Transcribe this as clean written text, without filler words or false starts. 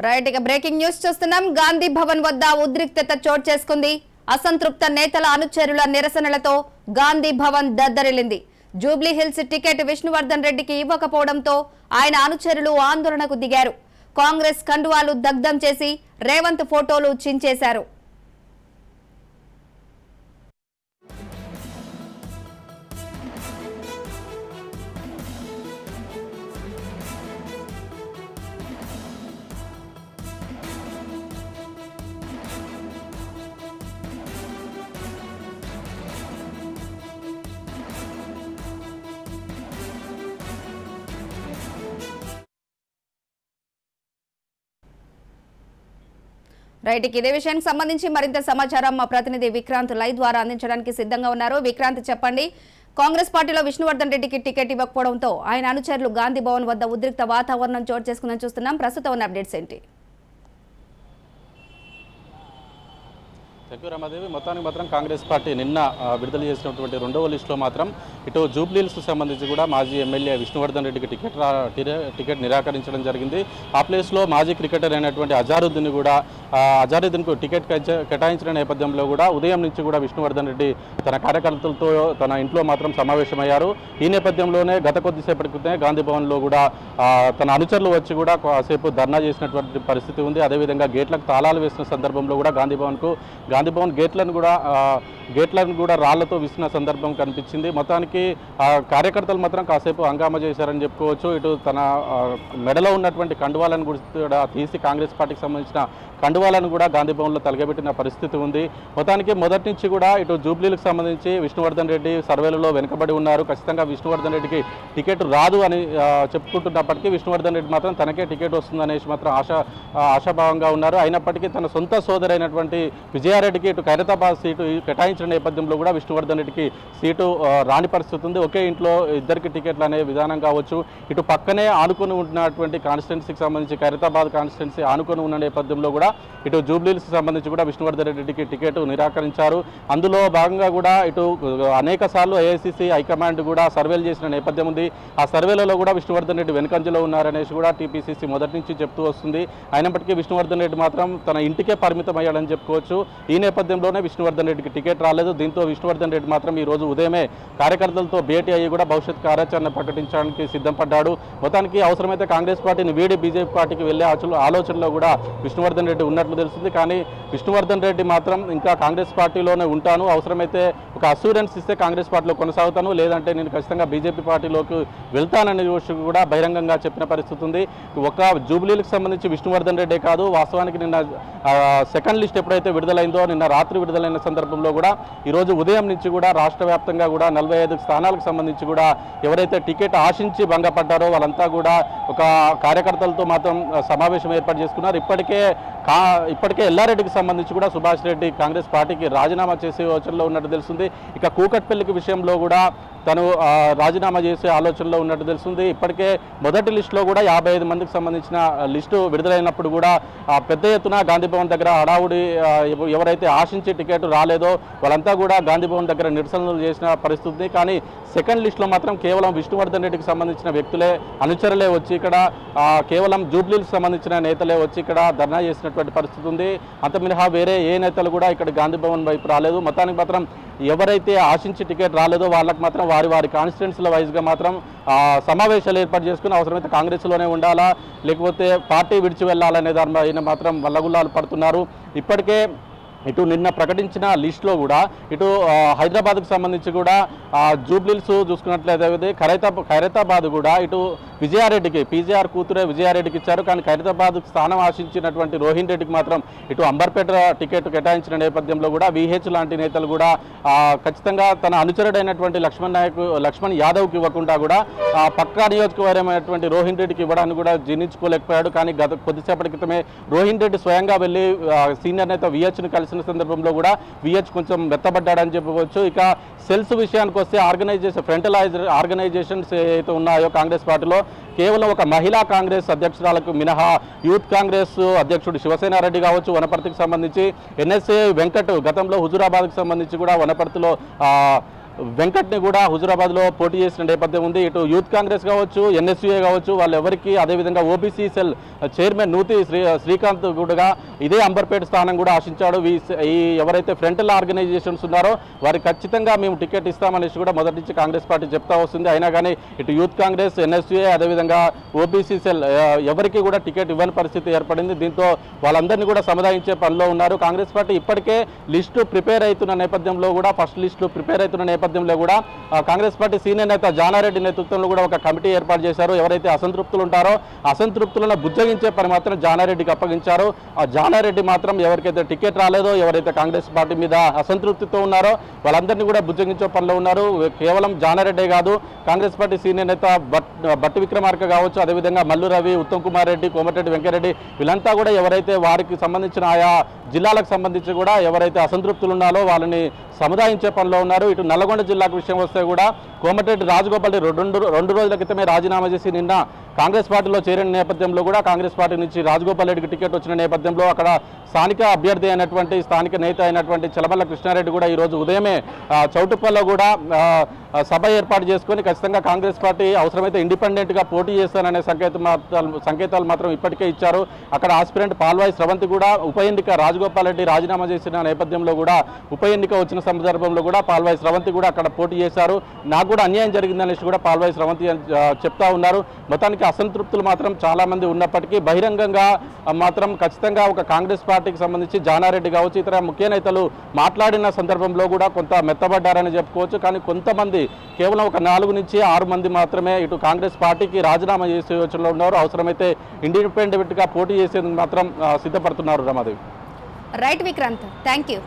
Right ఇక breaking news చూస్తున్నాం. గాంధీ భవన్ వద్ద ఉద్రిక్తత చోటు చేసుకుంది. అసంతృప్త నేతల అనుచరుల నిరసనలతో గాంధీ భవన్ దద్దరిల్లింది. జూబ్లీ హిల్స్ టికెట్ విష్ణువర్ధన్ రెడ్డికి ఇవ్వకపోవడంతో ఆయన అనుచరులు ఆందోళనకు దిగారు. కాంగ్రెస్ కండువాలు దగ్ధం చేసి రేవంత్ ఫోటోలు చించేశారు. రైట్ ఇదే విషయానికి సంబంధించి మరింత సమాచారం మా ప్రతినిధి విక్రాంత్ లైవ్ ద్వారా అందించడానికి సిద్ధంగా ఉన్నారు. విక్రాంత్, చెప్పండి. కాంగ్రెస్ పార్టీలో విష్ణువర్ధన్ రెడ్డికి టికెట్ ఇవ్వకపోవడంతో ఆయన అనుచరులు గాంధీ భవన్ వద్ద ఉద్రిక్త వాతావరణం చోటు చేసుకుందని చూస్తున్నాం. ప్రస్తుతం ఉన్న అప్డేట్స్ ఏంటి? రమాదేవి, మొత్తానికి మాత్రం కాంగ్రెస్ పార్టీ నిన్న విడుదల చేసినటువంటి రెండవ లిస్టులో మాత్రం ఇటు జూబ్లీహిల్స్కు సంబంధించి కూడా మాజీ ఎమ్మెల్యే విష్ణువర్ధన్ రెడ్డికి టికెట్ నిరాకరించడం జరిగింది. ఆ ప్లేస్లో మాజీ క్రికెటర్ అయినటువంటి అజారుద్దీన్కు టికెట్ కేటాయించిన నేపథ్యంలో కూడా ఉదయం నుంచి కూడా విష్ణువర్ధన్ రెడ్డి తన కార్యకర్తలతో తన ఇంట్లో మాత్రం సమావేశమయ్యారు. ఈ నేపథ్యంలోనే గత కొద్దిసేపటి క్రితమే గాంధీ భవన్లో కూడా తన అనుచరులు వచ్చి కూడా కాసేపు ధర్నా చేసినటువంటి పరిస్థితి ఉంది. అదేవిధంగా గేట్లకు తాళాలు వేసిన సందర్భంలో కూడా గాంధీ భవన్ గేట్లను కూడా రాళ్లతో విసిన సందర్భం కనిపించింది. మొత్తానికి కార్యకర్తలు మాత్రం కాసేపు హంగామా చేశారని చెప్పుకోవచ్చు. ఇటు తన మెడలో ఉన్నటువంటి కండువాలను కూడా తీసి కాంగ్రెస్ పార్టీకి సంబంధించిన కండువాలను కూడా గాంధీ భవన్లో తలగబెట్టిన పరిస్థితి ఉంది. మొత్తానికి మొదటి నుంచి కూడా ఇటు జూబ్లీలకు సంబంధించి విష్ణువర్ధన్ రెడ్డి సర్వేలలో వెనుకబడి ఉన్నారు. ఖచ్చితంగా విష్ణువర్ధన్ రెడ్డికి టికెట్ రాదు అని చెప్పుకుంటున్నప్పటికీ విష్ణువర్ధన్ రెడ్డి మాత్రం తనకే టికెట్ వస్తుందనేసి మాత్రం ఆశాభావంగా ఉన్నారు. అయినప్పటికీ తన సొంత సోదరైనటువంటి విజయారెడ్డికి ఇటు ఖైరతాబాద్ సీటు కేటాయించిన నేపథ్యంలో కూడా విష్ణువర్ధన్ రెడ్డికి సీటు రాని పరిస్థితి ఉంది. ఒకే ఇంట్లో ఇద్దరికి టికెట్లు అనే విధానం కావచ్చు. ఇటు పక్కనే ఆనుకొని ఉన్నటువంటి కాన్స్టిట్యున్సీకి సంబంధించి ఖైరతాబాద్ కాన్స్టిట్యున్సీ ఆనుకొని ఉన్న నేపథ్యంలో కూడా ఇటు జూబ్లీహిల్స్కి సంబంధించి కూడా విష్ణువర్ధన్ రెడ్డికి టికెట్ నిరాకరించారు. అందులో భాగంగా కూడా ఇటు అనేక సార్లు ఏఐసిసి హైకమాండ్ కూడా సర్వేలు చేసిన నేపథ్యం ఉంది. ఆ సర్వేలలో కూడా విష్ణువర్ధన్ రెడ్డి వెనుకంజలో ఉన్నారనేసి కూడా టీపీసీసీ మొదటి నుంచి చెప్తూ వస్తుంది. అయినప్పటికీ విష్ణువర్ధన్ రెడ్డి మాత్రం తన ఇంటికే పరిమితం అయ్యాడని చెప్పుకోవచ్చు. ఈ నేపథ్యంలోనే విష్ణువర్ధన్ రెడ్డికి టికెట్ రాలేదు. దీంతో విష్ణువర్ధన్ రెడ్డి మాత్రం ఈ రోజు ఉదయమే కార్యకర్తలతో భేటీ అయ్యి కూడా భవిష్యత్ కార్యాచరణ ప్రకటించడానికి సిద్ధపడ్డాడు. మొత్తానికి అవసరమైతే కాంగ్రెస్ పార్టీని వీడి బీజేపీ పార్టీకి వెళ్లే ఆలోచనలో కూడా విష్ణువర్ధన్ రెడ్డి ఉన్నట్లు తెలుస్తుంది. కానీ విష్ణువర్ధన్ రెడ్డి మాత్రం ఇంకా కాంగ్రెస్ పార్టీలోనే ఉంటాను, అవసరమైతే ఒక అసూరెన్స్ ఇస్తే కాంగ్రెస్ పార్టీలో కొనసాగుతాను, లేదంటే నేను ఖచ్చితంగా బీజేపీ పార్టీలోకి వెళ్తాననే విషయం కూడా బహిరంగంగా చెప్పిన పరిస్థితి ఉంది. ఒక జూబ్లీలకు సంబంధించి విష్ణువర్ధన్ రెడ్డే కాదు, వాస్తవానికి నిన్న సెకండ్ లిస్ట్ ఎప్పుడైతే విడుదలైందో నిన్న రాత్రి విడుదలైన సందర్భంలో కూడా ఈరోజు ఉదయం నుంచి కూడా రాష్ట్ర వ్యాప్తంగా కూడా 45 స్థానాలకు సంబంధించి కూడా ఎవరైతే టికెట్ ఆశించి భంగపడ్డారో వాళ్ళంతా కూడా ఒక కార్యకర్తలతో మాత్రం సమావేశం ఏర్పాటు చేసుకున్నారు. ఇప్పటికే ఎల్లారెడ్డికి సంబంధించి కూడా సుభాష్ రెడ్డి కాంగ్రెస్ పార్టీకి రాజీనామా చేసే యోచనలో ఉన్నట్టు తెలుస్తుంది. ఇక కూకట్పల్లికి విషయంలో కూడా తను రాజీనామా చేసే ఆలోచనలో ఉన్నట్టు తెలుస్తుంది. ఇప్పటికే మొదటి లిస్టులో కూడా 55 మందికి సంబంధించిన లిస్టు విడుదలైనప్పుడు కూడా పెద్ద ఎత్తున గాంధీ భవన్ దగ్గర హడావుడి ఎవరైతే ఆశించి టికెట్ రాలేదో వాళ్ళంతా కూడా గాంధీ భవన్ దగ్గర నిరసనలు చేసిన పరిస్థితి. కానీ సెకండ్ లిస్టులో మాత్రం కేవలం విష్ణువర్ధన్ రెడ్డికి సంబంధించిన వ్యక్తులే అనుచరులే వచ్చి ఇక్కడ కేవలం జూబ్లీలకు సంబంధించిన నేతలే వచ్చి ఇక్కడ ధర్నా చేసినటువంటి పరిస్థితి ఉంది. అంత మినహా వేరే ఏ నేతలు కూడా ఇక్కడ గాంధీ భవన్ వైపు రాలేదు. మొత్తానికి మాత్రం ఎవరైతే ఆశించి టికెట్ రాలేదో వాళ్ళకి మాత్రం వారి కాన్స్టిట్యున్సీల వైజ్గా మాత్రం సమావేశాలు ఏర్పాటు చేసుకుని అవసరమైతే కాంగ్రెస్లోనే ఉండాలా లేకపోతే పార్టీ విడిచి వెళ్ళాలనే దాని పైన మాత్రం వల్లగుల్లాలు పడుతున్నారు. ఇప్పటికే ఇటు నిన్న ప్రకటించిన లిస్టులో కూడా ఇటు హైదరాబాద్కు సంబంధించి కూడా జూబ్లీహిల్స్ చూసుకున్నట్లయితే ఖైరతాబాద్ కూడా ఇటు విజయారెడ్డికి పీజీఆర్ కూతురే విజయారెడ్డికి ఇచ్చారు. కానీ ఖైరతాబాద్ స్థానం ఆశించినటువంటి రోహిన్ రెడ్డికి మాత్రం ఇటు అంబర్పేట టికెట్ కేటాయించిన నేపథ్యంలో కూడా విహెచ్ లాంటి నేతలు కూడా ఖచ్చితంగా తన అనుచరుడైనటువంటి లక్ష్మణ్ యాదవ్కి ఇవ్వకుండా కూడా పక్కా నియోజకవర్గమైనటువంటి రోహిన్ రెడ్డికి ఇవ్వడానికి కూడా జీర్ణించుకోలేకపోయాడు. కానీ గత కొద్దిసేపటి క్రితమే రోహిన్ రెడ్డి స్వయంగా వెళ్ళి సీనియర్ నేత విహెచ్ను కలిసిన సందర్భంలో కూడా విహెచ్ కొంచెం మెత్తబడ్డాడని చెప్పుకోవచ్చు. ఇక సెల్స్ విషయానికి వస్తే ఫ్రంటలైజ్డ్ ఆర్గనైజేషన్స్ ఏవైతే ఉన్నాయో కాంగ్రెస్ పార్టీలో కేవలం ఒక మహిళా కాంగ్రెస్ అధ్యక్షురాలకు మినహా యూత్ కాంగ్రెస్ అధ్యక్షుడు శివసేనారెడ్డి కావచ్చు, వనపర్తికి సంబంధించి ఎన్ఎస్ఏ వెంకట్ గతంలో హుజూరాబాద్కి సంబంధించి కూడా వనపర్తిలో వెంకట్ని కూడా హుజురాబాద్లో పోటీ చేసిన నేపథ్యం ఉంది. ఇటు యూత్ కాంగ్రెస్ కావచ్చు, ఎన్ఎస్యూఏ కావచ్చు, వాళ్ళు ఎవరికి, అదేవిధంగా ఓబీసీ సెల్ చైర్మన్ నూతి శ్రీకాంత్ కూడా ఇదే అంబర్పేట స్థానం కూడా ఆశించాడు. ఈ ఎవరైతే ఫ్రంటల్ ఆర్గనైజేషన్స్ ఉన్నారో వారికి ఖచ్చితంగా మేము టికెట్ ఇస్తామనేసి కూడా మొదటి నుంచి కాంగ్రెస్ పార్టీ చెప్తా వస్తుంది. అయినా కానీ ఇటు యూత్ కాంగ్రెస్, ఎన్ఎస్యూఏ, అదేవిధంగా ఓబీసీ సెల్ ఎవరికి కూడా టికెట్ ఇవ్వని పరిస్థితి ఏర్పడింది. దీంతో వాళ్ళందరినీ కూడా సముదాయించే పనిలో ఉన్నారు. కాంగ్రెస్ పార్టీ ఇప్పటికే లిస్టు ప్రిపేర్ అవుతున్న నేపథ్యంలో కూడా, ఫస్ట్ లిస్టు ప్రిపేర్ అవుతున్న నేపథ్యంలో కూడా కాంగ్రెస్ పార్టీ సీనియర్ నేత జానారెడ్డి నేతృత్వంలో కూడా ఒక కమిటీ ఏర్పాటు చేశారు. ఎవరైతే అసంతృప్తులు ఉంటారో అసంతృప్తులను బుజ్జగించే పని మాత్రం జానారెడ్డికి అప్పగించారు. ఆ జానారెడ్డి మాత్రం ఎవరికైతే టికెట్ రాలేదో, ఎవరైతే కాంగ్రెస్ పార్టీ మీద అసంతృప్తితో ఉన్నారో వాళ్ళందరినీ కూడా బుజ్జగించే పనిలో ఉన్నారు. కేవలం జానారెడ్డే కాదు, కాంగ్రెస్ పార్టీ సీనియర్ నేత భట్టి విక్రమార్క కావచ్చు, అదేవిధంగా మల్లు రవి, ఉత్తమ్ కుమార్ రెడ్డి, కోమటిరెడ్డి వెంకరెడ్డి వీళ్ళంతా కూడా ఎవరైతే వారికి సంబంధించిన ఆయా జిల్లాలకు సంబంధించి కూడా ఎవరైతే అసంతృప్తులు ఉన్నారో వాళ్ళని సముదాయించే పనిలో ఉన్నారు. ఇటు నల్గొండ జిల్లాకు విషయం వస్తే కూడా కోమటిరెడ్డి రాజగోపాల్ రెండు రోజుల క్రితమే రాజీనామా చేసి నిన్న కాంగ్రెస్ పార్టీలో చేరిన నేపథ్యంలో కూడా కాంగ్రెస్ పార్టీ నుంచి రాజగోపాల్ రెడ్డికి టికెట్ వచ్చిన నేపథ్యంలో అక్కడ స్థానిక అభ్యర్థి అయినటువంటి, స్థానిక నేత అయినటువంటి చలమల్ల కృష్ణారెడ్డి కూడా ఈరోజు ఉదయమే చౌటుప్పల్లో కూడా సభ ఏర్పాటు చేసుకొని ఖచ్చితంగా కాంగ్రెస్ పార్టీ అవసరమైతే ఇండిపెండెంట్గా పోటీ చేస్తాననే సంకేతాలు మాత్రం ఇప్పటికే ఇచ్చారు. అక్కడ ఆస్పిరెంట్ పాల్వాయి స్రవంతి కూడా ఉప ఎన్నిక, రాజగోపాల్ రెడ్డి రాజీనామా చేసిన నేపథ్యంలో కూడా ఉప ఎన్నిక వచ్చిన సందర్భంలో కూడా పాల్వాయి స్రవంతి కూడా అక్కడ పోటీ చేశారు. నాకు కూడా అన్యాయం జరిగిందనేసి కూడా పాల్వాయి స్రవంతి చెప్తా ఉన్నారు. మొత్తానికి అసంతృప్తులు మాత్రం చాలా మంది ఉన్నప్పటికీ బహిరంగంగా మాత్రం ఖచ్చితంగా ఒక కాంగ్రెస్ పార్టీకి సంబంధించి జానారెడ్డి కావచ్చు, ఇతర ముఖ్య నేతలు మాట్లాడిన సందర్భంలో కూడా కొంత మెత్తబడ్డారని చెప్పుకోవచ్చు. కానీ కొంతమంది, కేవలం ఒక 4 నుంచి 6 మంది మాత్రమే ఇటు కాంగ్రెస్ పార్టీకి రాజీనామా చేసే యోచనలో ఉన్నారు. అవసరమైతే ఇండిపెండెంట్గా పోటీ చేసేందుకు మాత్రం సిద్ధపడుతున్నారు. Ramadevi. Right Vikrant, thank you.